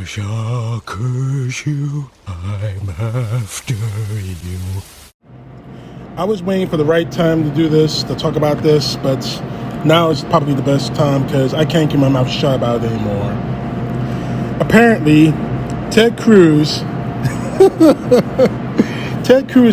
I'll curse you, I'm after you. I was waiting for the right time to do this, to talk about this, but now is probably the best time because I can't keep my mouth shut about it anymore. Apparently, Ted Cruz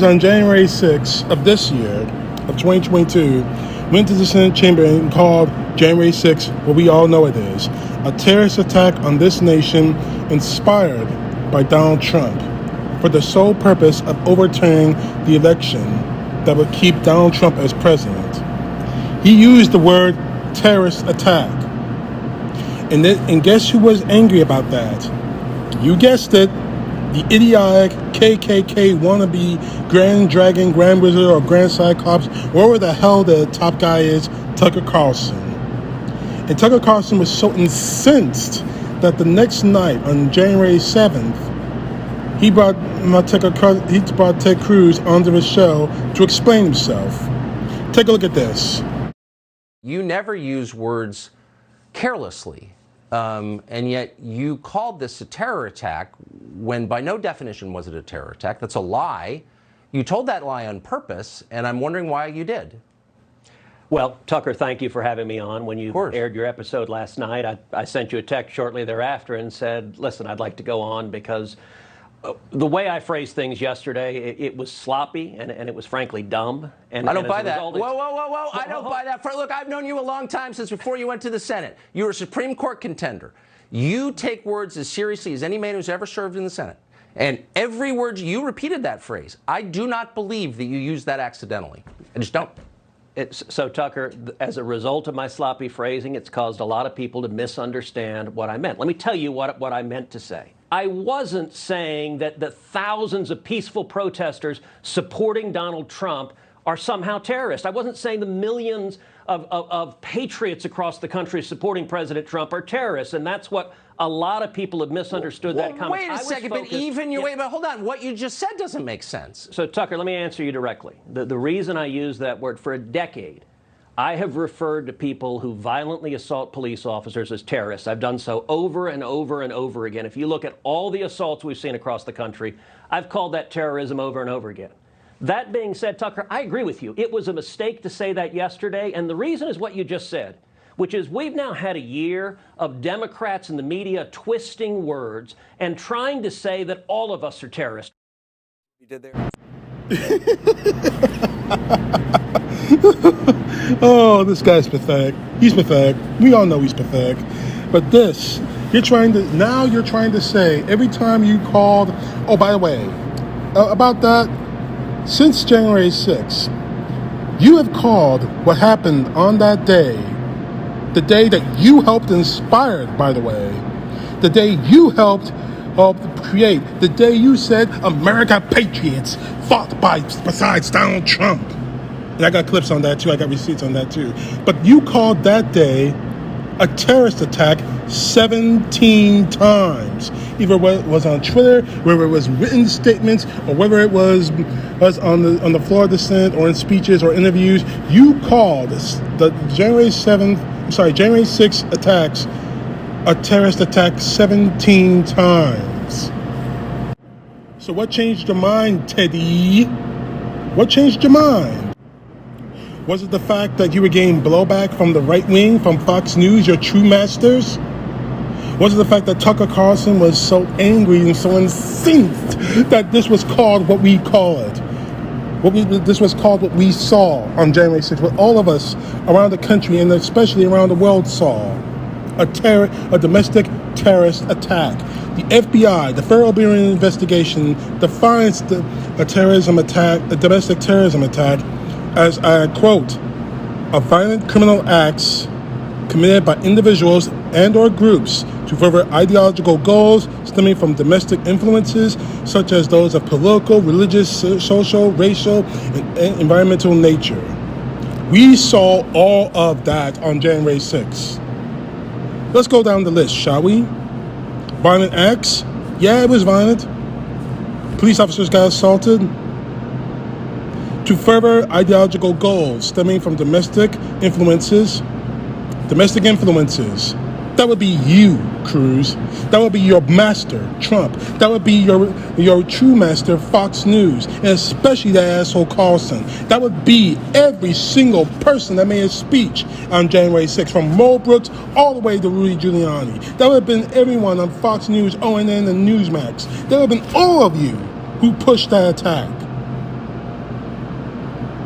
on January 6th of this year, of 2022, went to the Senate chamber and called January 6th what we all know it is, a terrorist attack on this nation inspired by Donald Trump for the sole purpose of overturning the election that would keep Donald Trump as president. He used the word terrorist attack. And guess who was angry about that? You guessed it. The idiotic KKK wannabe Grand Dragon, Grand Wizard, or Grand Cyclops, wherever the hell the top guy is, Tucker Carlson. And Tucker Carlson was so incensed that the next night, on January 7th, he brought Ted Cruz onto his show to explain himself. Take a look at this. You never use words carelessly. And yet you called this a terror attack when by no definition was it a terror attack. That's a lie. You told that lie on purpose, and I'm wondering why you did. Well, Tucker, thank you for having me on. When you aired your episode last night, I sent you a text shortly thereafter and said, listen, I'd like to go on because the way I phrased things yesterday, it was sloppy and it was frankly dumb. And I don't buy that. Whoa. I don't buy that. Look, I've known you a long time, since before you went to the Senate. You were a Supreme Court contender. You take words as seriously as any man who's ever served in the Senate. And every word, you repeated that phrase. I do not believe that you used that accidentally. I just don't. So, Tucker, as a result of my sloppy phrasing, it's caused a lot of people to misunderstand what I meant. Let me tell you what I meant to say. I wasn't saying that the thousands of peaceful protesters supporting Donald Trump are somehow terrorists. I wasn't saying the millions of patriots across the country supporting President Trump are terrorists, and that's what a lot of people have misunderstood that comment. Wait a second, but hold on. What you just said doesn't make sense. So, Tucker, let me answer you directly. The reason I use that word, for a decade, I have referred to people who violently assault police officers as terrorists. I've done so over and over and over again. If you look at all the assaults we've seen across the country, I've called that terrorism over and over again. That being said, Tucker, I agree with you. It was a mistake to say that yesterday, and the reason is what you just said, which is we've now had a year of Democrats in the media twisting words and trying to say that all of us are terrorists. You did there. Oh, this guy's pathetic. He's pathetic. We all know he's pathetic. But this, you're trying to say every time you called, oh, by the way, about that, since January 6th, you have called what happened on that day, the day that you helped inspire, by the way, the day you helped create, the day you said America patriots fought besides Donald Trump. And I got clips on that too. I got receipts on that too. But you called that day a terrorist attack 17 times. Either it was on Twitter, whether it was written statements, or whether it was on the floor of the Senate or in speeches or interviews. You called the January 6th attacks a terrorist attack 17 times. So what changed your mind, Teddy? What changed your mind? Was it the fact that you were getting blowback from the right wing, from Fox News, your true masters? Was it the fact that Tucker Carlson was so angry and so incensed that this was called what we call it? This was called what we saw on January 6th, what all of us around the country and especially around the world saw. A domestic terrorist attack. The FBI, the Federal Bureau of Investigation, defines a domestic terrorism attack as, I quote, "a violent criminal acts committed by individuals and or groups to further ideological goals stemming from domestic influences such as those of political, religious, social, racial, and environmental nature." We saw all of that on January 6th. Let's go down the list, shall we? Violent acts? Yeah, it was violent. Police officers got assaulted. To further ideological goals stemming from domestic influences. That would be you, Cruz. That would be your master, Trump. That would be your true master, Fox News, and especially that asshole Carlson. That would be every single person that made a speech on January 6th, from Mo Brooks all the way to Rudy Giuliani. That would have been everyone on Fox News, ONN, and Newsmax. That would have been all of you who pushed that attack,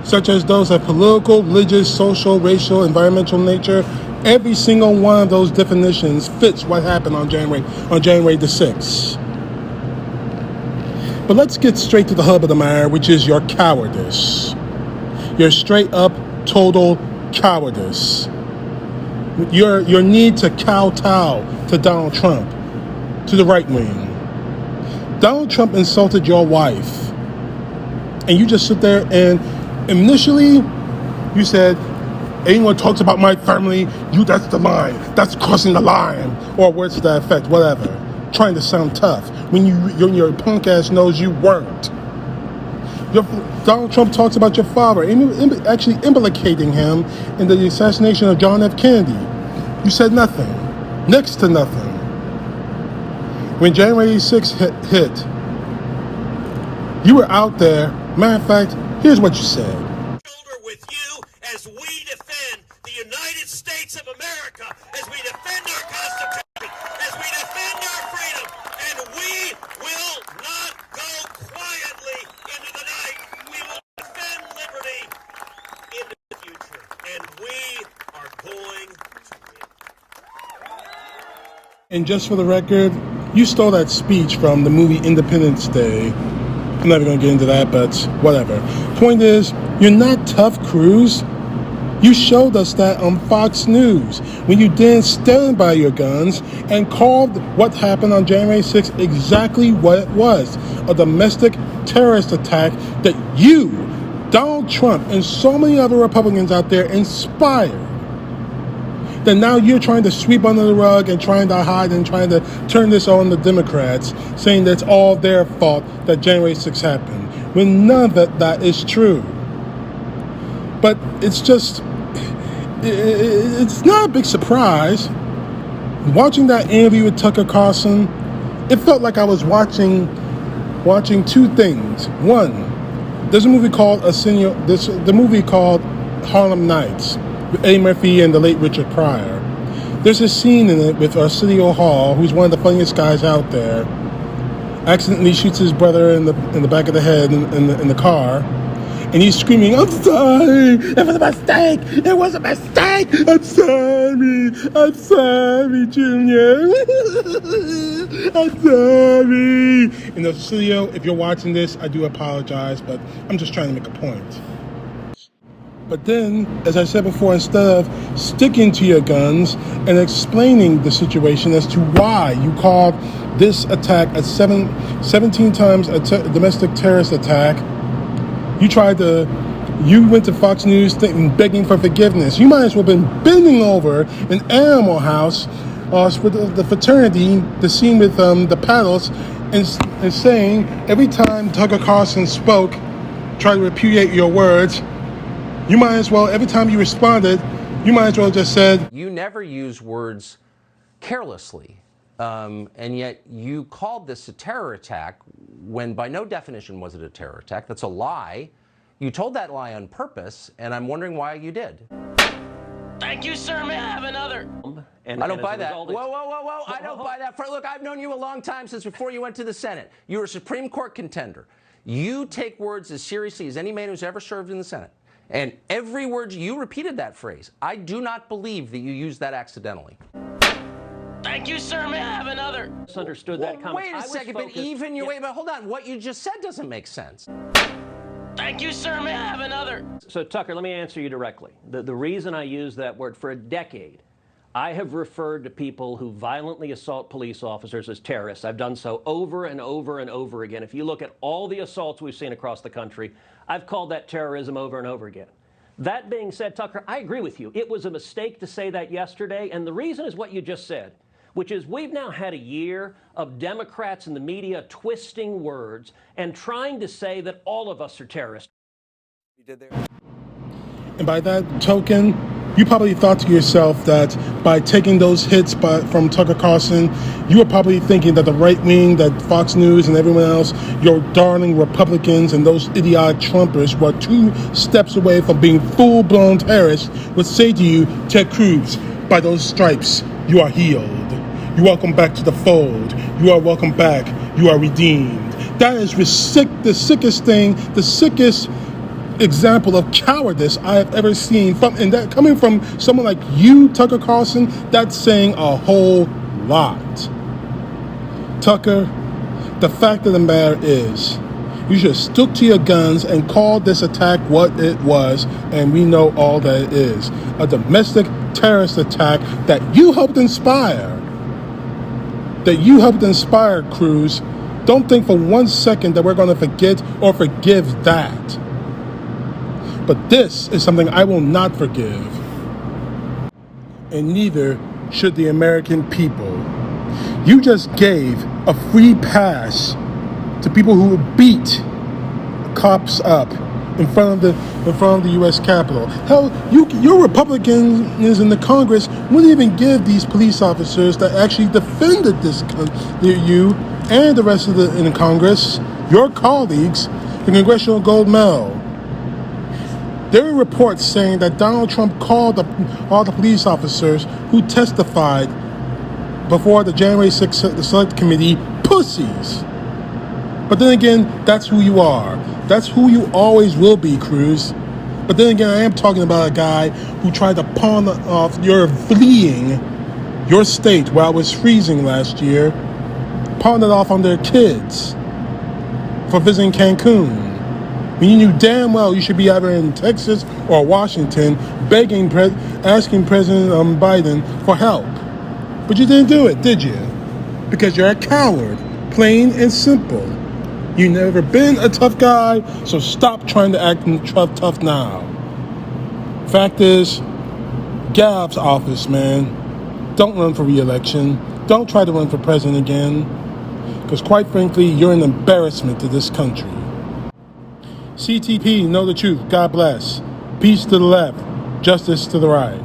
such as those of political, religious, social, racial, environmental nature. Every single one of those definitions fits what happened on January the 6th. But let's get straight to the hub of the matter, which is your cowardice. Your straight up, total cowardice. Your need to kowtow to Donald Trump, to the right wing. Donald Trump insulted your wife, and you just sit there and initially you said, anyone talks about my family, that's the line. That's crossing the line. Or words to that effect, whatever. Trying to sound tough when your punk ass knows you weren't. Donald Trump talks about your father, actually implicating him in the assassination of John F. Kennedy. You said nothing. Next to nothing. When January 6th hit, you were out there. Matter of fact, here's what you said. With you as we defend the United States of America, as we defend our Constitution, as we defend our freedom, and we will not go quietly into the night. We will defend liberty into the future, and we are going to win. And just for the record, you stole that speech from the movie Independence Day. I'm never going to get into that, but whatever. Point is, you're not tough, Cruz. You showed us that on Fox News when you didn't stand by your guns and called what happened on January 6th exactly what it was, a domestic terrorist attack that you, Donald Trump, and so many other Republicans out there inspired. Then now you're trying to sweep under the rug and trying to hide and trying to turn this on the Democrats, saying that it's all their fault that January 6th happened, when none of that is true. But it's just, it's not a big surprise. Watching that interview with Tucker Carlson, it felt like I was watching two things. One, there's a movie called the movie called Harlem Nights, with Eddie Murphy and the late Richard Pryor. There's a scene in it with Arsenio Hall, who's one of the funniest guys out there, accidentally shoots his brother in the back of the head in the car, and he's screaming, "I'm sorry! It was a mistake! It was a mistake! I'm sorry, Junior! I'm sorry!" And Arsenio, if you're watching this, I do apologize, but I'm just trying to make a point. But then, as I said before, instead of sticking to your guns and explaining the situation as to why you called this attack a 17 times a domestic terrorist attack, you went to Fox News begging for forgiveness. You might as well have been bending over in Animal House with the fraternity, the scene with the paddles, and saying every time Tucker Carlson spoke, try to repudiate your words. You might as well, every time you responded, you might as well just said, You never use words carelessly, and yet you called this a terror attack when by no definition was it a terror attack. That's a lie. You told that lie on purpose, and I'm wondering why you did. Thank you, sir. May I have another? I don't buy that. Whoa. I don't buy that. Look, I've known you a long time, since before you went to the Senate. You were a Supreme Court contender. You take words as seriously as any man who's ever served in the Senate. And every word, you repeated that phrase. I do not believe that you used that accidentally. Thank you, sir. May I have another? Misunderstood that comment. Wait a second, but hold on. What you just said doesn't make sense. Thank you, sir. May I have another? So, Tucker, let me answer you directly. The reason I use that word, for a decade, I have referred to people who violently assault police officers as terrorists. I've done so over and over and over again. If you look at all the assaults we've seen across the country, I've called that terrorism over and over again. That being said, Tucker, I agree with you. It was a mistake to say that yesterday, and the reason is what you just said, which is we've now had a year of Democrats in the media twisting words and trying to say that all of us are terrorists. and by that token, You probably thought to yourself that by taking those hits from Tucker Carlson, you were probably thinking that the right wing, that Fox News and everyone else, your darling Republicans and those idiotic Trumpers were 2 steps away from being full-blown terrorists, would say to you, Ted Cruz, by those stripes, you are healed. You welcome back to the fold. You are welcome back. You are redeemed. That is the sickest thing, the sickest example of cowardice I have ever seen. And that coming from someone like you, Tucker Carlson, that's saying a whole lot. Tucker, the fact of the matter is, you should have stuck to your guns and called this attack what it was, and we know all that it is. A domestic terrorist attack that you helped inspire. Cruz. Don't think for 1 second that we're going to forget or forgive that. But this is something I will not forgive. And neither should the American people. You just gave a free pass to people who beat cops up in front of the U.S. Capitol. Hell, your Republicans in the Congress wouldn't even give these police officers that actually defended you and the rest of in the Congress, your colleagues, the Congressional Gold Medal. There are reports saying that Donald Trump called all the police officers who testified before the January 6th Select Committee pussies. But then again, that's who you are. That's who you always will be, Cruz. But then again, I am talking about a guy who tried to pawn off your state where I was freezing last year, pawned it off on their kids for visiting Cancun. When you knew damn well you should be either in Texas or Washington asking President Biden for help. But you didn't do it, did you? Because you're a coward, plain and simple. You've never been a tough guy, so stop trying to act tough now. Fact is, get out of office, man. Don't run for re-election. Don't try to run for president again. Because quite frankly, you're an embarrassment to this country. CTP, know the truth. God bless. Peace to the left. Justice to the right.